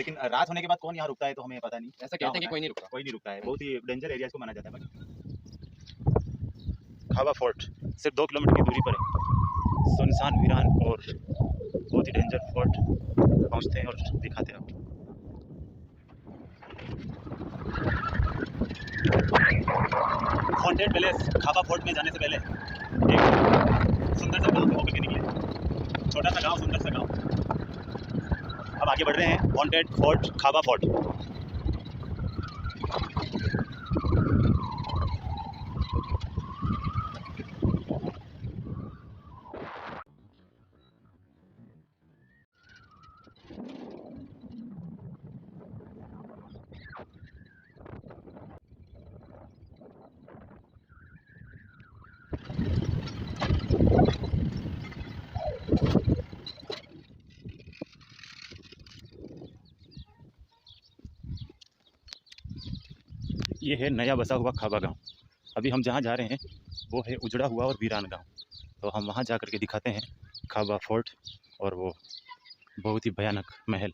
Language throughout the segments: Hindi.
लेकिन रात होने के बाद कौन यहाँ रुकता है तो हमें पता नहीं। ऐसा कहते हैं कि कोई नहीं रुकता। कोई नहीं रुकता है, बहुत ही डेंजर एरिया को माना जाता है। खाबा फोर्ट सिर्फ 2 किलोमीटर की दूरी पर है, सुनसान वीरान और बहुत ही डेंजर फोर्ट। पहुँचते हैं और दिखाते हैं आपको। हॉन्टेड पैलेस खाबा फोर्ट में जाने से पहले एक सुंदर सा गाँव होकर के निकले, छोटा सा गाँव, सुंदर सा गाँव। अब आगे बढ़ रहे हैं हॉन्टेड फोर्ट, खाबा फोर्ट। ये है नया बसा हुआ खाबा गांव। अभी हम जहाँ जा रहे हैं वो है उजड़ा हुआ और वीरान गांव। तो हम वहाँ जा कर के दिखाते हैं खाबा फोर्ट और वो बहुत ही भयानक महल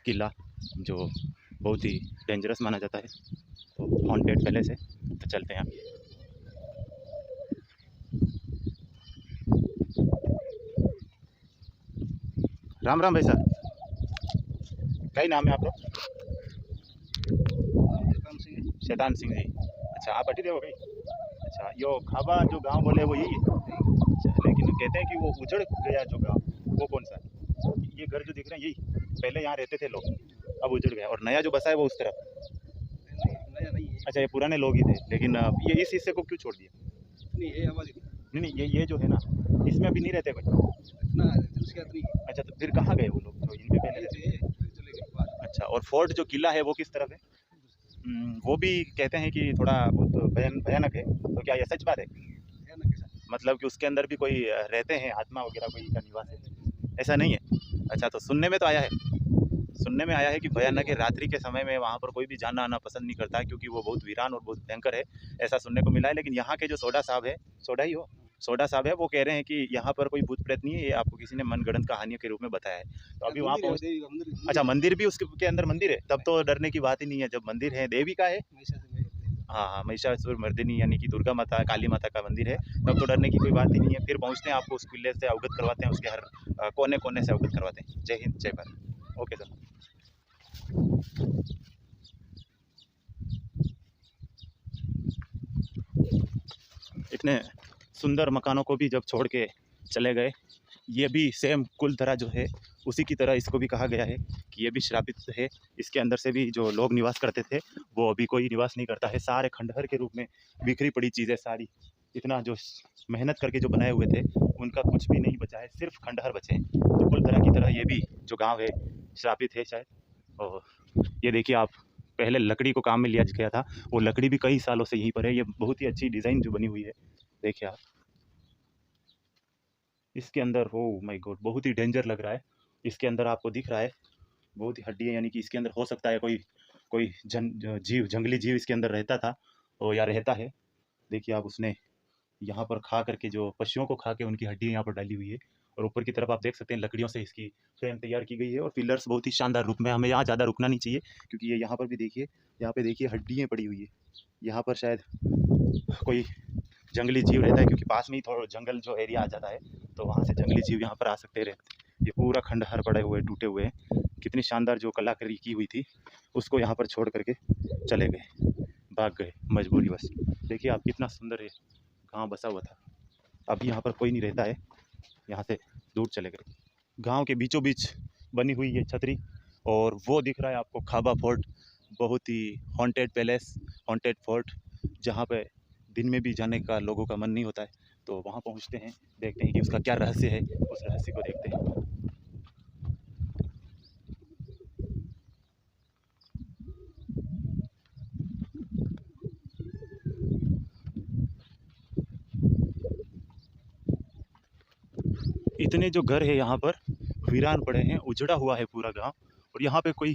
किला जो बहुत ही डेंजरस माना जाता है। तो हॉन्टेड पैलेस है, तो चलते हैं। राम राम भाई साहब, क्या ही नाम है आपका? शैतान सिंह जी। अच्छा, आप अटी हो गई? अच्छा, यो खाबा जो गांव बोले वो यही है? अच्छा, लेकिन कहते हैं कि वो उजड़ गया जो गांव, वो कौन सा है? ये घर जो दिख रहे हैं यही पहले यहाँ रहते थे लोग, अब उजड़ गया। और नया जो बसा है वो उस तरफ? नया नहीं है। अच्छा, ये पुराने लोग ही थे, लेकिन ये इस हिस्से को क्यों छोड़ दिया? नहीं, ये जो है ना, इसमें अभी नहीं रहते कोई? अच्छा, तो फिर कहाँ गए वो लोग जो इनके पहले रहते? अच्छा, और फोर्ट जो किला है वो किस तरफ है? वो भी कहते हैं कि थोड़ा बहुत भयानक है, तो क्या ये सच बात है? मतलब कि उसके अंदर भी कोई रहते हैं, आत्मा वगैरह कोई का निवास है? ऐसा नहीं है? अच्छा, तो सुनने में आया है कि भयानक है, रात्रि के समय में वहाँ पर कोई भी जाना आना पसंद नहीं करता, क्योंकि वो बहुत वीरान और बहुत भयंकर है, ऐसा सुनने को मिला है। लेकिन यहाँ के जो सोडा साहब है, सोडा साहब है, वो कह रहे हैं कि यहाँ पर कोई भूत प्रेत नहीं है, ये आपको किसी ने मनगढ़ंत कहानियों के रूप में बताया है। तो अभी वहाँ पहुँच। अच्छा, मंदिर भी उसके अंदर मंदिर है, तब तो डरने की बात ही नहीं है। जब मंदिर है, देवी का है, हाँ, महिषासुर मर्दिनी यानी कि दुर्गा माता, काली माता का मंदिर है, तब तो डरने की कोई बात ही नहीं है। फिर पहुँचते हैं, आपको उस किले से अवगत करवाते हैं, उसके हर कोने कोने से अवगत करवाते हैं। जय हिंद, जय भारत। Okay sir. इतने सुंदर मकानों को भी जब छोड़ के चले गए, ये भी सेम कुल तरह जो है उसी की तरह इसको भी कहा गया है कि ये भी श्रापित है। इसके अंदर से भी जो लोग निवास करते थे वो अभी कोई निवास नहीं करता है, सारे खंडहर के रूप में बिखरी पड़ी चीज़ें सारी, इतना जो मेहनत करके जो बनाए हुए थे उनका कुछ भी नहीं बचा है, सिर्फ खंडहर बचे हैं। तो कुल तरह की तरह ये भी जो गाँव है श्रापित है शायद। और ये देखिए आप, पहले लकड़ी को काम में लिया गया था, वो लकड़ी भी कई सालों से यहीं पर है। ये बहुत ही अच्छी डिज़ाइन जो बनी हुई है, देखिए आप इसके अंदर। ओ माय गॉड, बहुत ही डेंजर लग रहा है। इसके अंदर आपको दिख रहा है बहुत ही हड्डी है, यानी कि इसके अंदर हो सकता है कोई जंगली जीव इसके अंदर रहता था और या रहता है। देखिए आप, उसने यहाँ पर खा करके, जो पशुओं को खा के उनकी हड्डी यहाँ पर डाली हुई है। और ऊपर की तरफ आप देख सकते हैं लकड़ियों से इसकी फ्रेम तैयार की गई है और पिलर्स बहुत ही शानदार रूप में। हमें यहाँ ज़्यादा रुकना नहीं चाहिए, क्योंकि ये यहाँ पर भी देखिए, यहाँ पे देखिए हड्डियाँ पड़ी हुई है। यहाँ पर शायद कोई जंगली जीव रहता है, क्योंकि पास में ही थोड़ा जंगल जो एरिया आ जाता है, तो वहाँ से जंगली जीव यहाँ पर आ सकते रहते। ये पूरा खंडहर पड़े हुए टूटे हुए हैं। कितनी शानदार जो कलाकारी की हुई थी उसको यहाँ पर छोड़ करके चले गए, भाग गए मजबूरी बस। देखिए आप, कितना सुंदर ये गाँव बसा हुआ था, अभी यहाँ पर कोई नहीं रहता है, यहाँ से दूर चले गए। गांव के बीचों बीच बनी हुई ये छतरी, और वो दिख रहा है आपको खाबा फोर्ट, बहुत ही हॉन्टेड पैलेस, हॉन्टेड फोर्ट, जहाँ पे दिन में भी जाने का लोगों का मन नहीं होता है। तो वहाँ पहुँचते हैं, देखते हैं कि उसका क्या रहस्य है, उस रहस्य को देखते हैं। इतने जो घर है यहाँ पर वीरान पड़े हैं, उजड़ा हुआ है पूरा गांव। और यहाँ पे कोई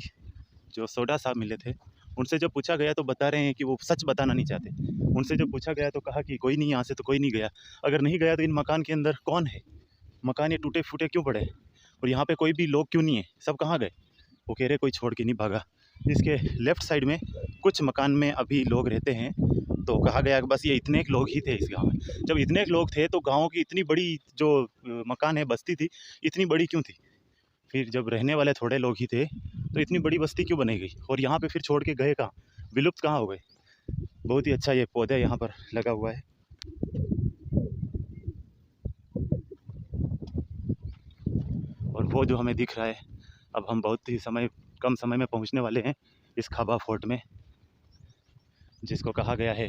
जो सोडा साहब मिले थे, उनसे जब पूछा गया तो बता रहे हैं कि वो सच बताना नहीं चाहते। उनसे जब पूछा गया तो कहा कि कोई नहीं, यहाँ से तो कोई नहीं गया। अगर नहीं गया तो इन मकान के अंदर कौन है? मकान ये टूटे फूटे क्यों पड़े हैं? और यहाँ पे कोई भी लोग क्यों नहीं है? सब कहाँ गए? वो कह रहे कोई छोड़ के नहीं भागा। इसके लेफ़्ट साइड में कुछ मकान में अभी लोग रहते हैं। तो कहा गया कि बस ये इतने एक लोग ही थे इस गांव में। जब इतने एक लोग थे तो गांव की इतनी बड़ी जो मकान है बस्ती थी, इतनी बड़ी क्यों थी? फिर जब रहने वाले थोड़े लोग ही थे तो इतनी बड़ी बस्ती क्यों बनाई गई? और यहाँ पे फिर छोड़ के गए कहाँ? विलुप्त कहाँ हो गए? बहुत ही अच्छा ये पौधा यहाँ पर लगा हुआ है। और वो जो हमें दिख रहा है, अब हम बहुत ही कम समय में पहुँचने वाले हैं इस खाबा फोर्ट में, जिसको कहा गया है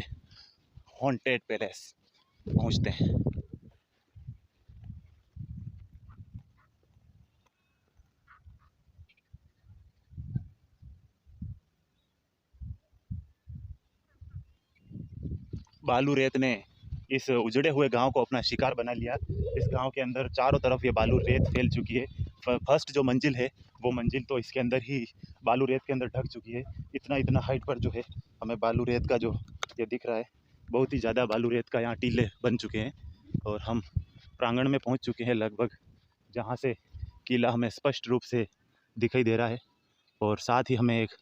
हॉन्टेड पैलेस। पहुँचते हैं। बालू रेत ने इस उजड़े हुए गांव को अपना शिकार बना लिया। इस गांव के अंदर चारों तरफ ये बालू रेत फैल चुकी है। फर्स्ट जो मंजिल है वो मंजिल तो इसके अंदर ही बालू रेत के अंदर ढक चुकी है। इतना इतना हाइट पर जो है हमें बालू रेत का जो ये दिख रहा है, बहुत ही ज़्यादा बालू रेत का यहाँ टीले बन चुके हैं। और हम प्रांगण में पहुँच चुके हैं लगभग, जहाँ से किला हमें स्पष्ट रूप से दिखाई दे रहा है। और साथ ही हमें एक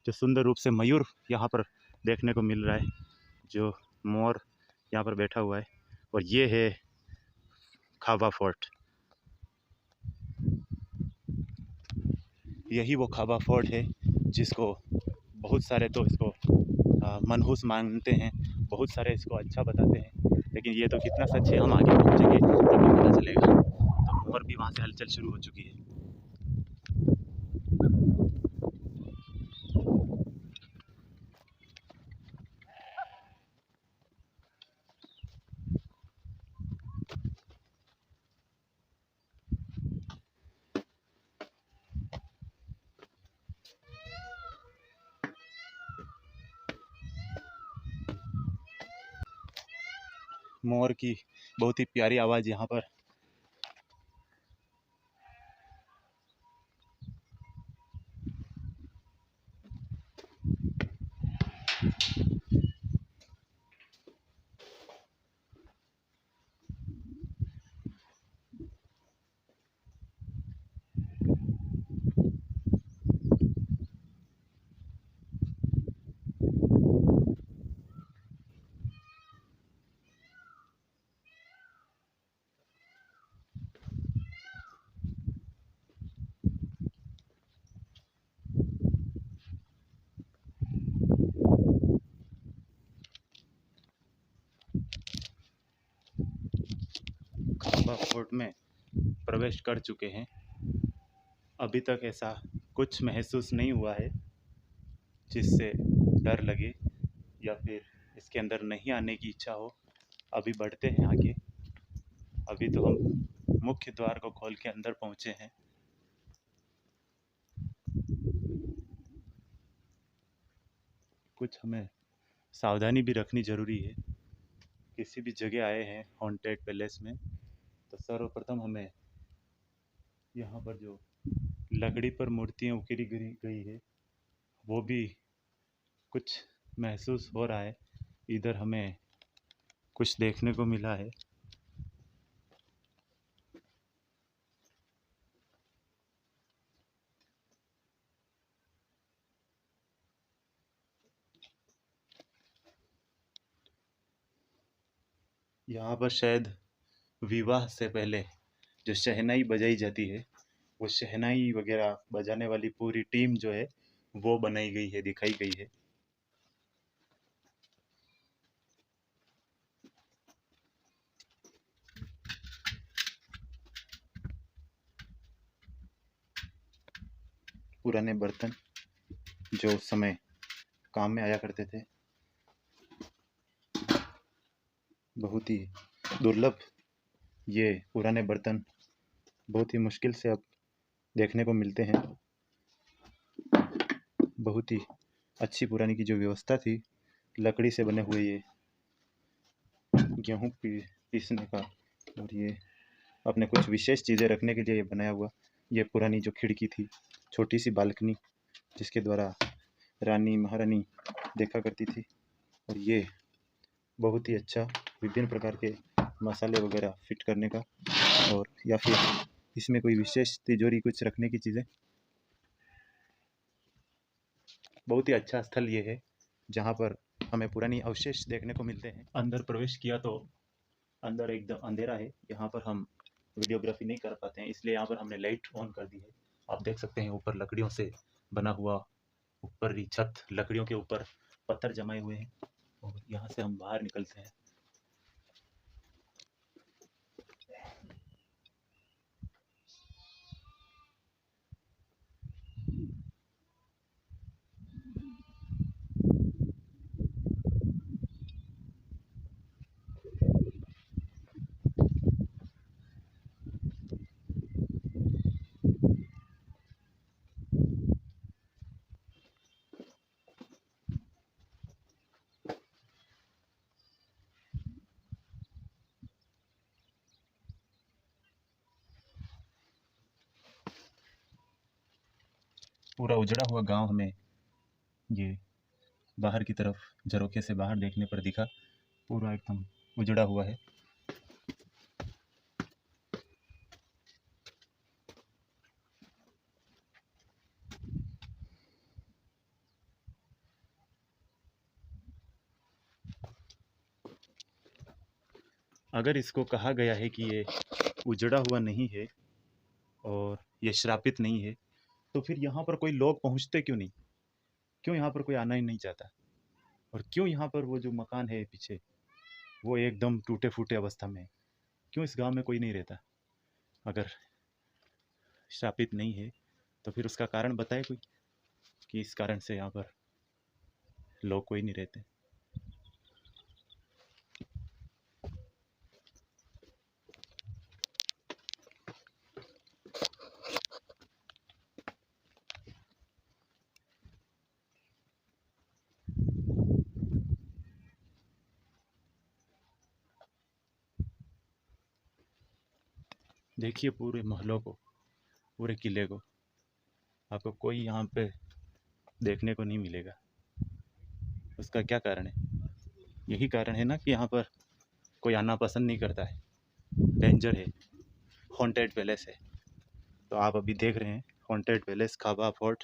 जो सुंदर रूप से मयूर यहाँ पर देखने को मिल रहा है, जो मोर यहाँ पर बैठा हुआ है। और ये है खाबा फोर्ट। यही वो खाबा फोर्ट है जिसको बहुत सारे तो इसको मनहूस मानते हैं, बहुत सारे इसको अच्छा बताते हैं, लेकिन ये तो कितना सच है हम आगे पहुँचेंगे तभी पता चलेगा। तो मोर भी वहाँ से हलचल शुरू हो चुकी है। मोर की बहुत ही प्यारी आवाज़ यहाँ पर। खाबा फोर्ट में प्रवेश कर चुके हैं। अभी तक ऐसा कुछ महसूस नहीं हुआ है जिससे डर लगे या फिर इसके अंदर नहीं आने की इच्छा हो। अभी बढ़ते हैं आगे। अभी तो हम मुख्य द्वार को खोल के अंदर पहुँचे हैं। कुछ हमें सावधानी भी रखनी ज़रूरी है। किसी भी जगह आए हैं हॉन्टेड पैलेस में तो सर्वप्रथम हमें यहाँ पर जो लकड़ी पर मूर्तियाँ उकेरी गई है वो भी कुछ महसूस हो रहा है। इधर हमें कुछ देखने को मिला है। यहाँ पर शायद विवाह से पहले जो शहनाई बजाई जाती है, वो शहनाई वगैरह बजाने वाली पूरी टीम जो है वो बनाई गई है, दिखाई गई है। पुराने बर्तन जो उस समय काम में आया करते थे, बहुत ही दुर्लभ ये पुराने बर्तन बहुत ही मुश्किल से अब देखने को मिलते हैं। बहुत ही अच्छी पुरानी की जो व्यवस्था थी, लकड़ी से बने हुए ये गेहूँ पीसने का, और ये अपने कुछ विशेष चीज़ें रखने के लिए ये बनाया हुआ ये पुरानी जो खिड़की थी, छोटी सी बालकनी जिसके द्वारा रानी महारानी देखा करती थी। और ये बहुत ही अच्छा विभिन्न प्रकार के मसाले वगैरह फिट करने का, और या फिर इसमें कोई विशेष तिजोरी कुछ रखने की चीज़ें। बहुत ही अच्छा स्थल ये है जहाँ पर हमें पुरानी अवशेष देखने को मिलते हैं। अंदर प्रवेश किया तो अंदर एकदम अंधेरा है, यहाँ पर हम वीडियोग्राफी नहीं कर पाते हैं, इसलिए यहाँ पर हमने लाइट ऑन कर दी है। आप देख सकते हैं ऊपर लकड़ियों से बना हुआ, ऊपर ही छत लकड़ियों के ऊपर पत्थर जमाए हुए हैं, और यहाँ से हम बाहर निकलते हैं। पूरा उजड़ा हुआ गांव हमें ये बाहर की तरफ झरोखे से बाहर देखने पर दिखा, पूरा एकदम उजड़ा हुआ है। अगर इसको कहा गया है कि ये उजड़ा हुआ नहीं है और ये श्रापित नहीं है, तो फिर यहाँ पर कोई लोग पहुँचते क्यों नहीं? क्यों यहाँ पर कोई आना ही नहीं चाहता? और क्यों यहाँ पर वो जो मकान है पीछे, वो एकदम टूटे फूटे अवस्था में है? क्यों इस गांव में कोई नहीं रहता? अगर श्रापित नहीं है तो फिर उसका कारण बताए कोई, कि इस कारण से यहाँ पर लोग कोई नहीं रहते। देखिए पूरे महलों को, पूरे किले को, आपको कोई यहाँ पे देखने को नहीं मिलेगा। उसका क्या कारण है? यही कारण है ना कि यहाँ पर कोई आना पसंद नहीं करता है। डेंजर है, हॉन्टेड पैलेस है। तो आप अभी देख रहे हैं हॉन्टेड पैलेस खाबा फोर्ट।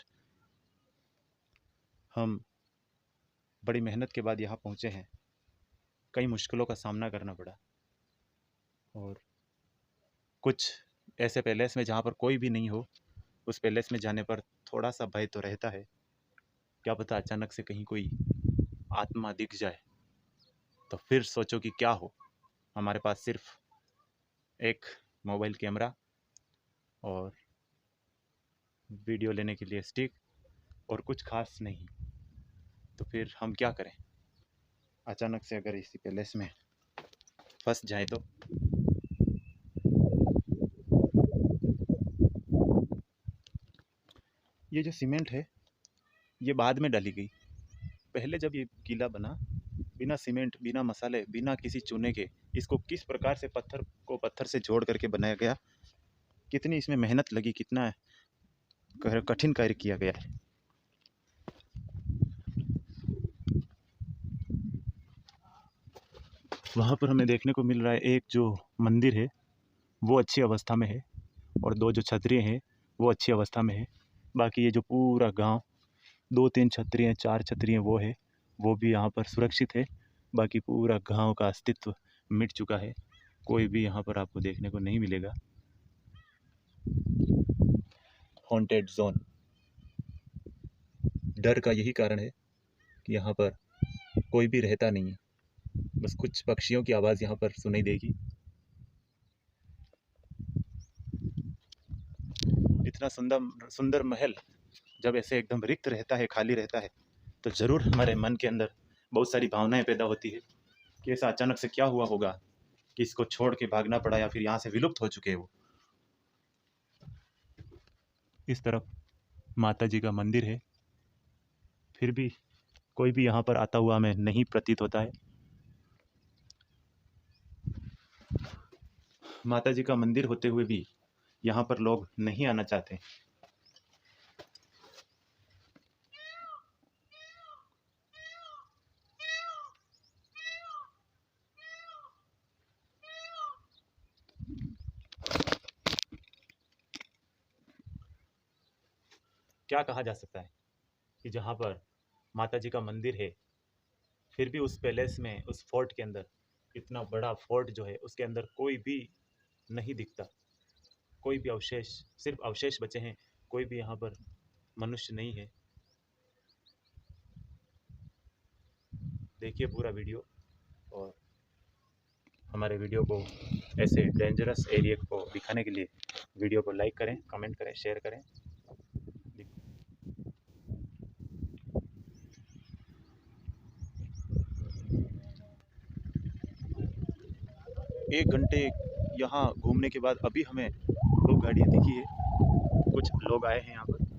हम बड़ी मेहनत के बाद यहाँ पहुँचे हैं, कई मुश्किलों का सामना करना पड़ा, और कुछ ऐसे पैलेस में जहाँ पर कोई भी नहीं हो, उस पैलेस में जाने पर थोड़ा सा भय तो रहता है। क्या पता अचानक से कहीं कोई आत्मा दिख जाए, तो फिर सोचो कि क्या हो। हमारे पास सिर्फ एक मोबाइल कैमरा और वीडियो लेने के लिए स्टिक और कुछ खास नहीं, तो फिर हम क्या करें? अचानक से अगर इसी पैलेस में फंस जाए तो। ये जो सीमेंट है ये बाद में डाली गई। पहले जब ये किला बना, बिना सीमेंट, बिना मसाले, बिना किसी चूने के, इसको किस प्रकार से पत्थर को पत्थर से जोड़ करके बनाया गया, कितनी इसमें मेहनत लगी, कितना कठिन कार्य किया गया है। वहाँ पर हमें देखने को मिल रहा है एक जो मंदिर है वो अच्छी अवस्था में है, और दो जो छतरियाँ हैं वो अच्छी अवस्था में है। बाकी ये जो पूरा गांव, दो तीन छतरियाँ, चार छतरियाँ वो भी यहाँ पर सुरक्षित है। बाकी पूरा गांव का अस्तित्व मिट चुका है, कोई भी यहाँ पर आपको देखने को नहीं मिलेगा। हॉन्टेड जोन, डर का यही कारण है कि यहाँ पर कोई भी रहता नहीं है, बस कुछ पक्षियों की आवाज़ यहाँ पर सुनाई देगी। इतना सुंदर सुंदर महल जब ऐसे एकदम रिक्त रहता है, खाली रहता है, तो ज़रूर हमारे मन के अंदर बहुत सारी भावनाएं पैदा होती है कि ऐसा अचानक से क्या हुआ होगा कि इसको छोड़ के भागना पड़ा, या फिर यहाँ से विलुप्त हो चुके हैं वो। इस तरफ माता जी का मंदिर है, फिर भी कोई भी यहाँ पर आता हुआ हमें नहीं प्रतीत होता है। माता जी का मंदिर होते हुए भी यहाँ पर लोग नहीं आना चाहते। क्या कहा जा सकता है कि जहाँ पर माता जी का मंदिर है, फिर भी उस पैलेस में, उस फोर्ट के अंदर, इतना बड़ा फोर्ट जो है उसके अंदर कोई भी नहीं दिखता, कोई भी अवशेष, सिर्फ अवशेष बचे हैं, कोई भी यहाँ पर मनुष्य नहीं है। देखिए पूरा वीडियो, और हमारे वीडियो को ऐसे डेंजरस एरिया को दिखाने के लिए वीडियो को लाइक करें, कमेंट करें, शेयर करें। 1 घंटे यहाँ घूमने के बाद अभी हमें 2 गाड़ियाँ दिखी है, कुछ लोग आए हैं यहाँ पर।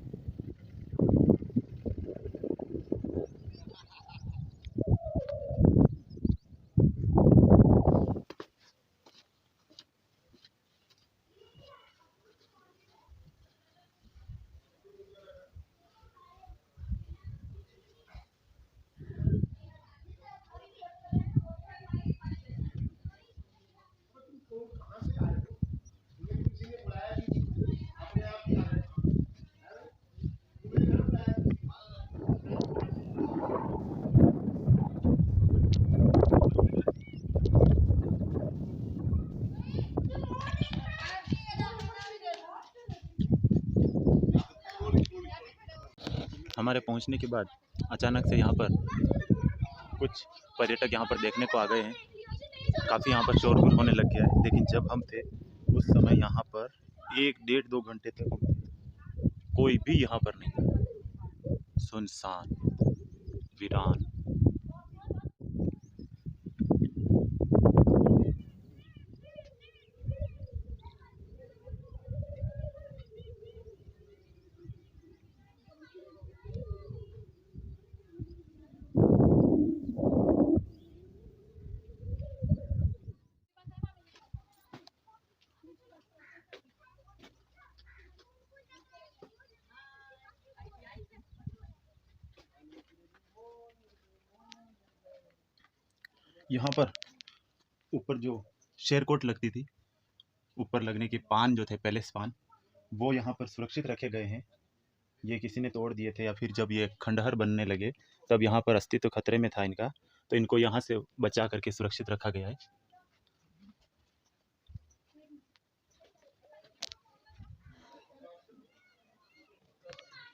हमारे पहुँचने के बाद अचानक से यहाँ पर कुछ पर्यटक यहाँ पर देखने को आ गए हैं। काफ़ी यहाँ पर शोरगुल होने लग गया है, लेकिन जब हम थे उस समय यहाँ पर 1 डेढ़ 2 घंटे तक कोई भी यहाँ पर नहीं, सुनसान, वीरान। यहाँ पर ऊपर जो शेरकोट लगती थी, ऊपर लगने के पान जो थे, पैलेस पान, वो यहाँ पर सुरक्षित रखे गए हैं। ये किसी ने तोड़ दिए थे, या फिर जब ये खंडहर बनने लगे तब यहाँ पर अस्तित्व खतरे में था इनका, तो इनको यहाँ से बचा करके सुरक्षित रखा गया है।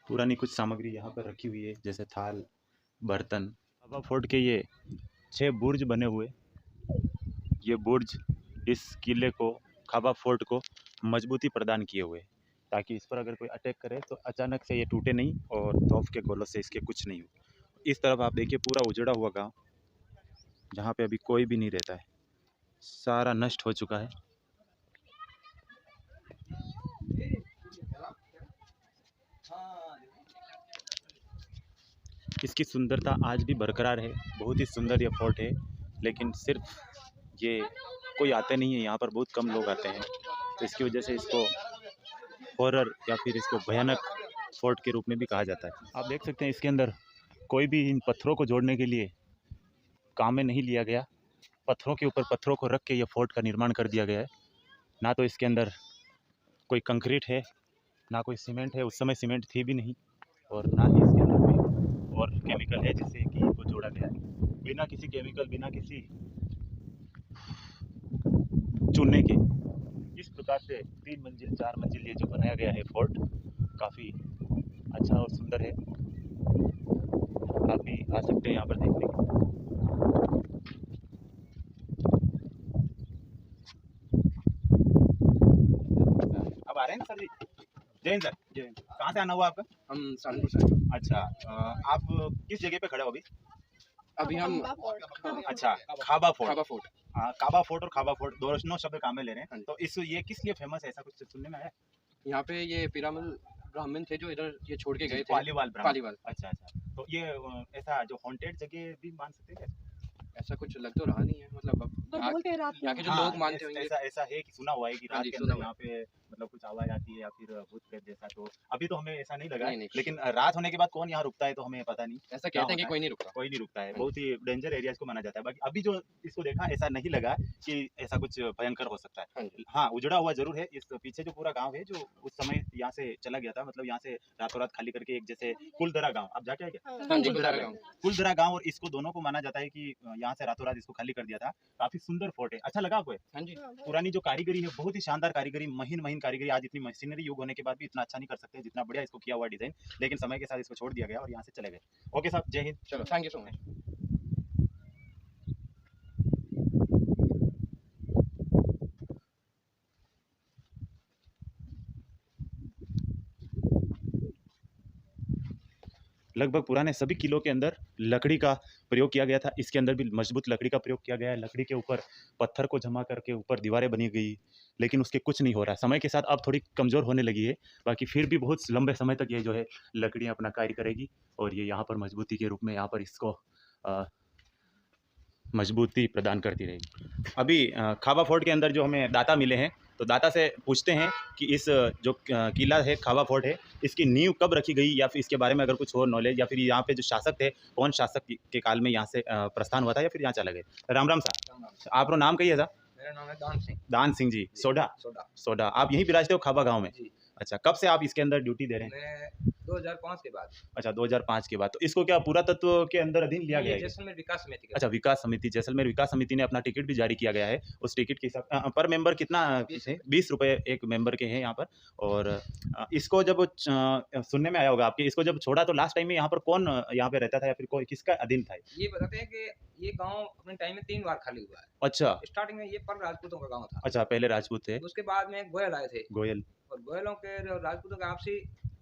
पुरानी कुछ सामग्री यहाँ पर रखी हुई है, जैसे थाल, बर्तन। खाबा फोर्ट के ये 6 बुर्ज बने हुए, ये बुर्ज इस किले को, खाबा फोर्ट को मजबूती प्रदान किए हुए, ताकि इस पर अगर कोई अटैक करे तो अचानक से ये टूटे नहीं और तोप के गोलों से इसके कुछ नहीं हो। इस तरफ आप देखिए पूरा उजड़ा हुआ गांव, जहाँ पे अभी कोई भी नहीं रहता है, सारा नष्ट हो चुका है। इसकी सुंदरता आज भी बरकरार है, बहुत ही सुंदर ये फोर्ट है, लेकिन सिर्फ ये कोई आते नहीं है, यहाँ पर बहुत कम लोग आते हैं, तो इसकी वजह से इसको हॉरर या फिर इसको भयानक फोर्ट के रूप में भी कहा जाता है। आप देख सकते हैं इसके अंदर कोई भी इन पत्थरों को जोड़ने के लिए काम में नहीं लिया गया, पत्थरों के ऊपर पत्थरों को रख के ये फोर्ट का निर्माण कर दिया गया है। ना तो इसके अंदर कोई कंक्रीट है, ना कोई सीमेंट है, उस समय सीमेंट थी भी नहीं, और ना ही इसके अंदर कोई और केमिकल है जिससे कि इनको जोड़ा गया है। बिना किसी केमिकल, बिना किसी चुनने के इस प्रकार से 3 मंजिल 4 मंजिल ये जो बनाया गया है फोर्ट, काफ़ी अच्छा और सुंदर है। आप भी आ सकते हैं यहाँ पर देखने के लिए। अब आ रहे हैं सर जी? जैन सर, जैन। कहाँ से आना हुआ आपका? हम सानपुर से हैं। अच्छा, आप किस जगह पे खड़े हो अभी? अभी हम अच्छा, खाबा फोर्ट। खाबा फोर्ट। काबा फोर्ट और खाबा फोर्ट दोनों शब्द काम में ले रहे हैं, तो इस ये किस लिए फेमस है, ऐसा कुछ सुनने में आया? यहाँ पे ये पिरामल ब्राह्मण थे जो इधर ये छोड़ के गए थे। पालीवाल ब्राह्मण। पालीवाल। अच्छा अच्छा, तो ये ऐसा जो हॉन्टेड जगह भी मान सकते हैं, ऐसा कुछ लग तो रहा नहीं है, मतलब अब पर यहाँ बोलते हैं रात यहाँ में के जो हाँ, लोग मानते होंगे। ऐसा ऐसा है कि सुना हुआ है कि हाँ रात जी, के सुना अंदर हुआ यहाँ पे मतलब कुछ आवाज आती है या फिर भूत प्रेत जैसा। तो अभी तो हमें ऐसा नहीं लगा है, नहीं, लेकिन रात होने के बाद कौन यहाँ रुकता है तो हमें पता नहीं ऐसा क्या कहते हैं कि होता है। कोई नहीं रुकता। कोई नहीं रुकता है, हाँ जी। बहुत ही डेंजर एरिया इसको माना जाता है। बाकी अभी जो इसको देखा ऐसा नहीं लगा कि ऐसा कुछ भयंकर हो सकता हाँ है। जी। हाँ, उजड़ा हुआ जरूर है। इस पीछे जो पूरा गांव है जो उस समय यहाँ से चला गया था, मतलब यहाँ से रातों रात खाली करके एक जैसे कुलदरा गांव, आप जाके आए क्या? हाँ जी, कुलदरा कुलदरा गांव, गाँव। कुलदरा गांव, और इसको दोनों को माना जाता है कि यहाँ से रातों रात इसको खाली कर दिया था। काफी सुंदर फोर्ट है, अच्छा लगा आपको? हाँ जी। पुरानी जो कारीगरी है बहुत ही शानदार कारीगरी, महीन महीन कारीगरी। आज इतनी मशीनरी युग होने के बाद भी इतना अच्छा नहीं कर सकते जितना बढ़िया इसको किया हुआ डिजाइन, लेकिन समय के साथ इसको छोड़ दिया गया और यहाँ से चले गए। ओके साहब, जय हिंद। चलो, थैंक यू सो मच। लगभग पुराने सभी किलों के अंदर लकड़ी का प्रयोग किया गया था। इसके अंदर भी मजबूत लकड़ी का प्रयोग किया गया है। लकड़ी के ऊपर पत्थर को जमा करके ऊपर दीवारें बनी गई, लेकिन उसके कुछ नहीं हो रहा। समय के साथ अब थोड़ी कमज़ोर होने लगी है, बाकी फिर भी बहुत लंबे समय तक ये जो है लकड़ियाँ अपना कार्य करेगी और ये यहाँ पर मजबूती के रूप में यहाँ पर इसको मजबूती प्रदान करती रहेगी। अभी खाबा फोर्ट के अंदर जो हमें दाता मिले हैं, तो दाता से पूछते हैं कि इस जो किला है, खाबा फोर्ट है, इसकी नींव कब रखी गई या फिर इसके बारे में अगर कुछ और नॉलेज, या फिर यहाँ पे जो शासक थे कौन शासक के काल में यहाँ से प्रस्थान हुआ था या फिर यहाँ चला गए। राम राम साहब, आपका नाम कहिए था? मेरा नाम है दान सिंह। दान सिंह जी। सोडा सोडा, आप यहीं विराजते हो खाबा गाँव में? जी। अच्छा, कब से आप इसके अंदर ड्यूटी दे रहे हैं? मैं 2005 के बाद। अच्छा, 2005 के बाद। तो इसको क्या पुरातत्व के अंदर अधीन लिया गया है? जैसलमेर विकास समिति के। अच्छा, विकास समिति, जैसलमेर विकास समिति ने अपना टिकट भी जारी किया गया है। उस टिकट के हिसाब पर मेंबर कितना है? 20 रुपये एक मेंबर के हैं यहाँ पर। और इसको जब सुनने में आया होगा आपके, इसको जब छोड़ा तो लास्ट टाइम में यहाँ पर कौन यहाँ पे रहता था या फिर कोई किसका अधीन था? ये बताते हैं कि ये गांव अपने टाइम में 3 बार खाली हुआ है। अच्छा स्टार्टिंग में ये पर राजपूतों का गांव था। अच्छा, पहले राजपूत थे। उसके बाद में गोयल आए थे, गोयल। और गोयलों के जो राजपूतों का आपसी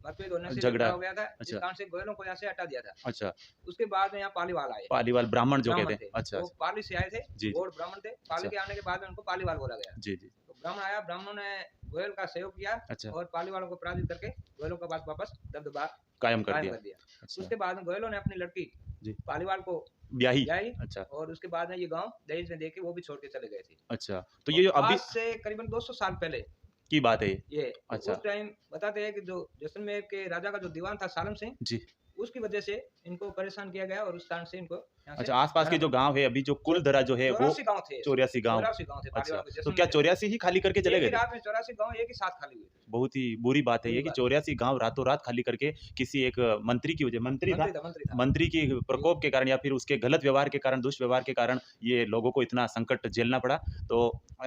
मतभेद होने से झगड़ा हो गया था। इस अच्छा। कारण से गोयलों को यहाँ से हटा दिया था। अच्छा, उसके बाद में यहाँ पालीवाल आए। पालीवाल ब्राह्मण जो ब्राह्मण कहते हैं। अच्छा वो पाली से आए थे, जी, गौड़ ब्राह्मण थे। पाली अच्छा। के आने के बाद में उनको पालीवाल बोला गया। जी जी। तो ब्राह्मण आया, ब्राह्मणों ने गोयल का सहयोग किया अच्छा, और पालीवालों को पराजित करके गोयलों के पास वापस दबदबा कायम कर कायम दिया। कर दिया। अच्छा, उसके बाद में गोयलों ने अपनी लड़की जी। पालीवाल को ब्याही। ब्याही, अच्छा और उसके बाद में ये गांव दहेज में देके वो भी छोड़ के चले गए थे। अच्छा, तो ये जो और अभी आज से करीबन 200 साल पहले की बात है ये? ये अच्छा। उस टाइम बताते हैं कि जो जैसलमेर के राजा का जो दीवान था सालम सिंह जी। उसकी वजह से इनको परेशान किया गया और उस कारण से इनको यहाँ से अच्छा, आसपास के जो गांव है अभी जो कुलधरा जो है वो 84 गांव थे। 84 गांव। 84 गांव थे अच्छा, पालीवाल के। तो क्या 84 ही खाली करके चले एक ही गए थे? रात में 84 गांव एक ही साथ खाली हुए थे। बहुत ही बुरी बात है ये बुरी कि बात। 84 गांव रातों रात खाली करके किसी एक मंत्री की वजह, मंत्री था, मंत्री था। मंत्री की प्रकोप के कारण या फिर उसके गलत व्यवहार के कारण, दुष्व्यवहार के कारण ये लोगों को इतना संकट झेलना पड़ा। तो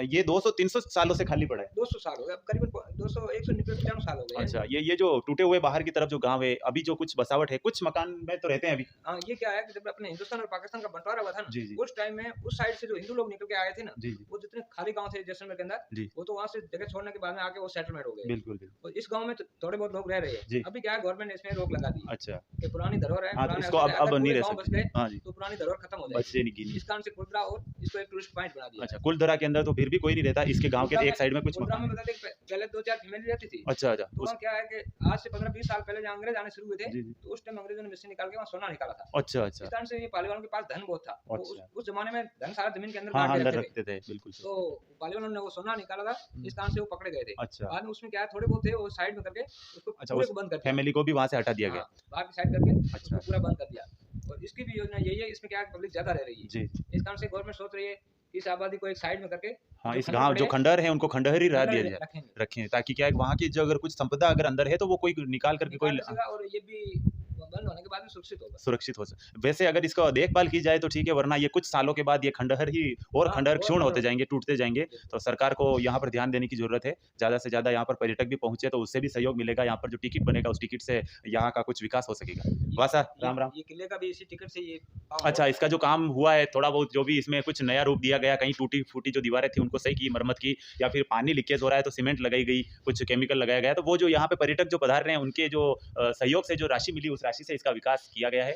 ये 200-300 सालों से खाली पड़ा है। 200 साल हो गए, अब करीबन 200 195 साल हो गए। अच्छा, ये जो टूटे हुए बाहर की तरफ जो गांव है, अभी जो कुछ बसावट है, कुछ मकान में तो रहते हैं अभी। हाँ, ये क्या है कि जब अपने हिंदुस्तान और पाकिस्तान का बंटवारा हुआ था ना, जी जी उस टाइम में उस साइड से जो हिंदू लोग निकल के आए थे ना, जी जी, वो जितने खाली गांव थे जैसलमेर के अंदर, जी। वो तो वहाँ से जगह छोड़ने के बाद में आके वो सेटलमेंट हो गए। बिल्कुल बिल्कुल। और इस गांव में तो थोड़े बहुत लोग रह रहे जी। हैं। अभी क्या है, गवर्नमेंट ने इसमें रोक लगा दी अच्छा, कि पुरानी धरोहर है, हाँ, तो पुराने इसको अवशेष है, अब अगर नहीं पूरे रह गांव बच सकते। गए हाँ जी, तो पुरानी धरोहर खत्म हो जाएगी। बच्चे नहीं गिनी। इस कारण से कुलधरा और इसको एक टूरिस्ट पॉइंट बना दिया। अच्छा, कुलधरा के अंदर तो फिर भी कोई नहीं रहता, इसके गांव के कुलधरा एक साइड में कुछ कुलधरा मकान में है। बताते हैं कि पहले 2-4 फैमिली रहती थी। अच्छा अच्छा, तो वहाँ क्या है कि आज से 15-20 साल पहले जब अंग्रेज आने शुरू हुए थे, जी जी, तो उस टाइम अंग्रेजों ने मिस्सी निकाल के वहाँ सोना निकाला था। अच्छा इस अच्छा, कारण से ये पालीवालों के पास धन बहुत था। तो अच्छा। उस जमाने में धन सारा जमीन के अंदर हाँ गाड़ हाँ, के अंदर रखते थे। रखते थे, बिल्कुल सही। तो पालीवालों ने वो सोना निकाला था, इस कारण से वो पकड़े गए थे। अच्छा बाद में उसमें क्या है, थोड़े बहुत थे वो साइड में करके उसको अच्छा, पूरे उस को बंद कर दिया। फैमिली को भी वहां से हटा दिया गया। हाँ, बाहर की साइड करके अच्छा। उसको पूरा बंद कर दिया। और इसकी भी योजना यही है, इसमें क्या है पब्लिक ज्यादा रह रही है। जी, इस कारण से गवर्नमेंट सोच रही है कि इस आबादी को एक साइड में करके हाँ, जो इस खंडर गांव पड़े जो हैं, खंडहर है उनको खंडहर ही रह खंडर दिया जाए, रखेंगे। रखें, ताकि क्या है वहाँ की जो अगर कुछ संपदा अगर अंदर है तो वो कोई निकाल करके कोई निकाल सकेगा और ये भी बंद होने के बाद में सुरक्षित होगा। सुरक्षित हो सके। वैसे अगर इसका देखभाल की जाए तो ठीक है, वरना ये कुछ सालों के बाद ये खंडहर ही और हाँ, खंडहर और क्षुण्ण होते खंडहर जाएंगे, टूटते जाएंगे। तो सरकार को यहाँ पर ध्यान देने की जरूरत है। ज़्यादा से ज़्यादा यहाँ पर पर्यटक भी पहुँचे तो उससे भी सहयोग मिलेगा। यहाँ पर जो टिकट बनेगा उस टिकट से यहाँ का कुछ विकास हो सकेगा। वासा राम राम। ये किले का भी इसी टिकट से ये काम अच्छा, हुआ। इसका जो काम हुआ है थोड़ा बहुत, जो भी इसमें कुछ नया रूप दिया गया, कहीं टूटी फूटी जो दीवारें थी उनको सही की, मरम्मत की, या फिर पानी लीकेज हो रहा है तो सीमेंट लगाई गई, कुछ केमिकल लगाया गया, तो वो जो यहाँ पे पर्यटक जो पधार रहे हैं उनके जो सहयोग से जो राशि मिली उस राशि से इसका विकास किया गया है।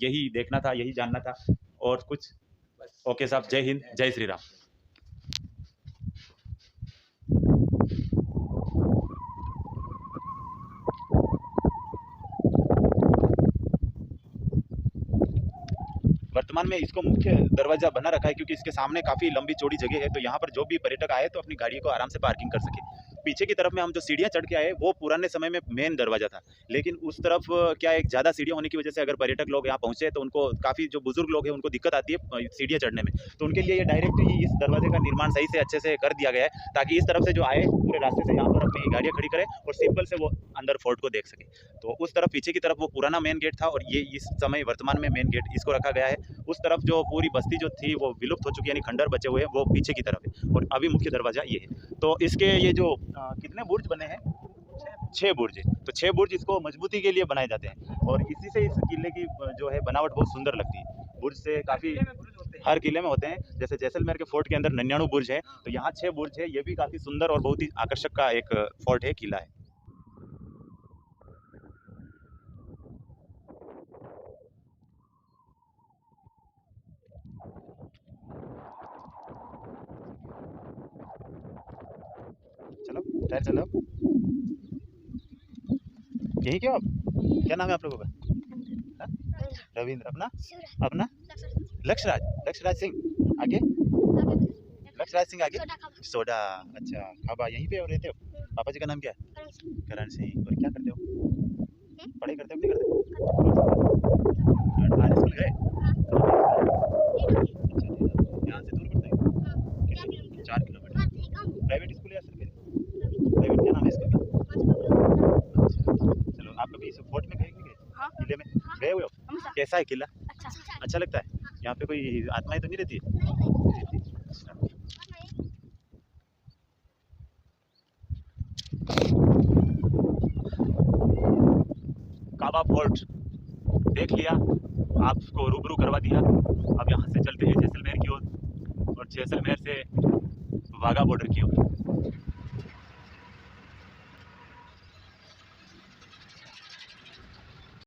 यही देखना था, यही जानना था, और कुछ। बस। ओके साहब, जय हिंद, जय श्री राम। वर्तमान में इसको मुख्य दरवाजा बना रखा है क्योंकि इसके सामने काफ़ी लंबी चौड़ी जगह है, तो यहाँ पर जो भी पर्यटक आए तो अपनी गाड़ी को आराम से पार्किंग कर सके। पीछे की तरफ में हम जो सीढ़ियाँ चढ़ के आए वो पुराने समय में मेन दरवाजा था, लेकिन उस तरफ क्या एक ज़्यादा सीढ़ियाँ होने की वजह से अगर पर्यटक लोग यहाँ पहुँचे तो उनको काफ़ी जो बुजुर्ग लोग हैं उनको दिक्कत आती है सीढ़ियाँ चढ़ने में, तो उनके लिए ये डायरेक्ट ही इस दरवाजे का निर्माण सही से अच्छे से कर दिया गया है ताकि इस तरफ से जो आए पूरे रास्ते से यहाँ पर अपनी गाड़ियाँ खड़ी करें और सिंपल से वो अंदर फोर्ट को देख सके। तो उस तरफ पीछे की तरफ वो पुराना मेन गेट था और ये इस समय वर्तमान में मेन गेट इसको रखा गया है। उस तरफ जो पूरी बस्ती जो थी वो विलुप्त हो चुकी है, यानी खंडर बचे हुए हैं, वो पीछे की तरफ है और अभी मुख्य दरवाजा ये है। तो इसके ये जो कितने बुर्ज बने हैं, 6 बुर्ज, तो 6 बुर्ज इसको मजबूती के लिए बनाए जाते हैं और इसी से इस किले की जो है बनावट बहुत सुंदर लगती है। बुर्ज से काफ़ी हर किले में होते हैं, जैसे जैसलमेर के फोर्ट के अंदर 99 बुर्ज है, तो यहाँ 6 बुर्ज है। ये भी काफ़ी सुंदर और बहुत ही आकर्षक का एक फोर्ट है, किला है। चलो टायर चलो, यही क्यों आप, क्या नाम है आप लोगों का? हाँ? रविंद्र, अपना अपना लक्ष्यराज सिंह, आगे लक्ष्यराज सिंह, आगे सोडा। अच्छा, खाबा यहीं पे रहते हो? पापा जी का नाम क्या है? करण सिंह। और क्या करते हो, पढ़ाई करते हो नहीं करते? आज स्कूल गए? अच्छा, यहाँ से दूर पड़ता है 4 किलोमीटर। प्राइवेट स्कूल या सरकारी? प्राइवेट, क्या नाम है इसका? अच्छा, चलो आप कभी इस फोर्ट में गए नहीं गए? किले में गए हुए हो? कैसा है किला? अच्छा लगता है? यहाँ पे कोई आत्माएं तो नहीं रहती है? काबा फोर्ट देख लिया, आपको रूबरू करवा दिया। अब यहाँ से चलते हैं जैसलमेर की ओर और जैसलमेर से वाघा बॉर्डर की ओर।